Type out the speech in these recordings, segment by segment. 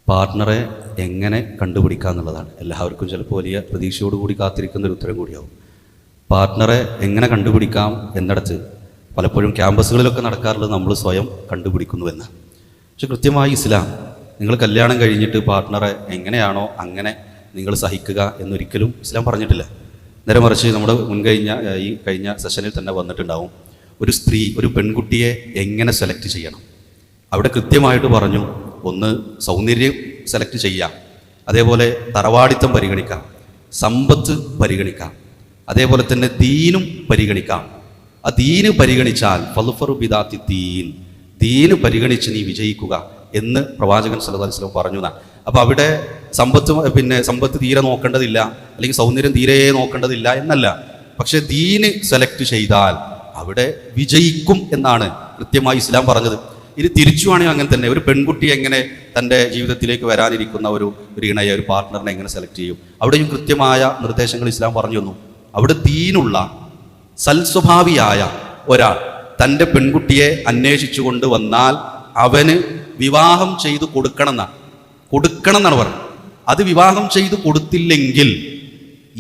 പാർട്ട്ണറെ എങ്ങനെ കണ്ടുപിടിക്കുക എന്നുള്ളതാണ്. എല്ലാവർക്കും ചിലപ്പോൾ വലിയ പ്രതീക്ഷയോടുകൂടി കാത്തിരിക്കുന്ന ഒരു ഉത്തരം കൂടിയാവും. പാർട്ട്ണറെ എങ്ങനെ കണ്ടുപിടിക്കാം എന്നിടത്ത് പലപ്പോഴും ക്യാമ്പസുകളിലൊക്കെ നടക്കാറുള്ളത് നമ്മൾ സ്വയം കണ്ടുപിടിക്കുന്നുവെന്ന്. പക്ഷെ കൃത്യമായി ഇസ്ലാം നിങ്ങൾ കല്യാണം കഴിഞ്ഞിട്ട് പാർട്ട്ണറെ എങ്ങനെയാണോ അങ്ങനെ നിങ്ങൾ സഹിക്കുക എന്നൊരിക്കലും ഇസ്ലാം പറഞ്ഞിട്ടില്ല. നേരെ മറിച്ച് നമ്മുടെ ഈ കഴിഞ്ഞ സെഷനിൽ തന്നെ വന്നിട്ടുണ്ടാവും, ഒരു സ്ത്രീ ഒരു പെൺകുട്ടിയെ എങ്ങനെ സെലക്ട് ചെയ്യണം. അവിടെ കൃത്യമായിട്ട് പറഞ്ഞു, ഒന്ന് സൗന്ദര്യം സെലക്ട് ചെയ്യാം, അതേപോലെ തറവാടിത്തം പരിഗണിക്കാം, സമ്പത്ത് പരിഗണിക്കാം, അതേപോലെ തന്നെ ദീനും പരിഗണിക്കാം. ആ ദീന് പരിഗണിച്ചാൽ ഫളുഫറു ബിദാത്തി ദീൻ, ദീന് പരിഗണിച്ച് നീ വിജയിക്കുക എന്ന് പ്രവാചകൻ സല്ലല്ലാഹു അലൈഹി വസല്ലം പറഞ്ഞു എന്നാണ്. അപ്പോൾ അവിടെ സമ്പത്ത് തീരെ നോക്കേണ്ടതില്ല, അല്ലെങ്കിൽ സൗന്ദര്യം തീരെ നോക്കേണ്ടതില്ല എന്നല്ല, പക്ഷെ ദീന് സെലക്ട് ചെയ്താൽ അവിടെ വിജയിക്കും എന്നാണ് കൃത്യമായി ഇസ്ലാം പറഞ്ഞത്. ഇനി തിരിച്ചുവാണെങ്കിൽ അങ്ങനെ തന്നെ ഒരു പെൺകുട്ടി എങ്ങനെ തൻ്റെ ജീവിതത്തിലേക്ക് വരാനിരിക്കുന്ന ഒരു ഇണയെ, ഒരു പാർട്ട്ണറിനെ എങ്ങനെ സെലക്ട് ചെയ്യും, അവിടെയും കൃത്യമായ നിർദ്ദേശങ്ങൾ ഇസ്ലാം പറഞ്ഞു തന്നു. അവിടെ ദീനുള്ള സൽസ്വഭാവിയായ ഒരാൾ തൻ്റെ പെൺകുട്ടിയെ അന്വേഷിച്ചു കൊണ്ട് വന്നാൽ അവന് വിവാഹം ചെയ്തു കൊടുക്കണം എന്നാണ് പറഞ്ഞത്. അത് വിവാഹം ചെയ്തു കൊടുത്തില്ലെങ്കിൽ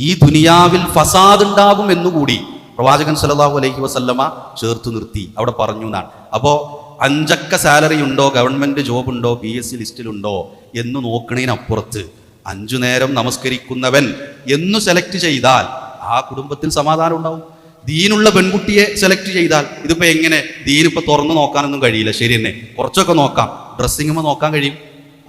ഈ ദുനിയാവിൽ ഫസാദ് ഉണ്ടാകും എന്നുകൂടി പ്രവാചകൻ സല്ലല്ലാഹു അലൈഹി വസല്ലമ ചേർത്ത് നിർത്തി അവിടെ പറഞ്ഞു എന്നാണ്. അപ്പോൾ 5 അക്ക സാലറി ഉണ്ടോ, ഗവൺമെൻറ് ജോബ് ഉണ്ടോ, PSC ലിസ്റ്റിലുണ്ടോ എന്ന് നോക്കണതിനപ്പുറത്ത് 5 നേരം നമസ്കരിക്കുന്നവൻ എന്ന് സെലക്ട് ചെയ്താൽ ആ കുടുംബത്തിൽ സമാധാനം ഉണ്ടാവും. ദീനുള്ള പെൺകുട്ടിയെ സെലക്ട് ചെയ്താൽ ഇതിപ്പോൾ എങ്ങനെ, ദീനിപ്പോൾ തുറന്നു നോക്കാനൊന്നും കഴിയില്ല, ശരി തന്നെ, കുറച്ചൊക്കെ നോക്കാം, ഡ്രസ്സിങ്ങുമ്പോൾ നോക്കാൻ കഴിയും,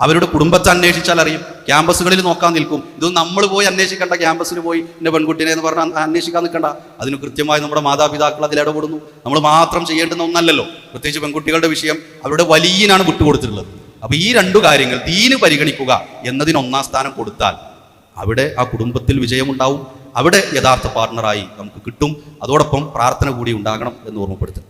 അവരുടെ കുടുംബത്തെ അന്വേഷിച്ചാൽ അറിയും, ക്യാമ്പസുകളിൽ നോക്കാൻ നിൽക്കും. ഇതൊന്നും നമ്മൾ പോയി അന്വേഷിക്കേണ്ട, ക്യാമ്പസിൽ പോയി എൻ്റെ പെൺകുട്ടീനെ എന്ന് പറഞ്ഞാൽ അന്വേഷിക്കാൻ നിൽക്കണ്ട. അതിന് കൃത്യമായി നമ്മുടെ മാതാപിതാക്കൾ അതിലിടപെടുന്നു. നമ്മൾ മാത്രം ചെയ്യേണ്ടുന്ന ഒന്നല്ലല്ലോ, പ്രത്യേകിച്ച് പെൺകുട്ടികളുടെ വിഷയം അവരുടെ വലിയനാണ് വിട്ടുകൊടുത്തിട്ടുള്ളത്. അപ്പോൾ ഈ 2 കാര്യങ്ങൾ ദീന് പരിഗണിക്കുക എന്നതിന് 1ാം സ്ഥാനം കൊടുത്താൽ അവിടെ ആ കുടുംബത്തിൽ വിജയമുണ്ടാവും, അവിടെ യഥാർത്ഥ പാർട്ട്ണറായി നമുക്ക് കിട്ടും. അതോടൊപ്പം പ്രാർത്ഥന കൂടി ഉണ്ടാകണം എന്ന് ഓർമ്മപ്പെടുത്തും.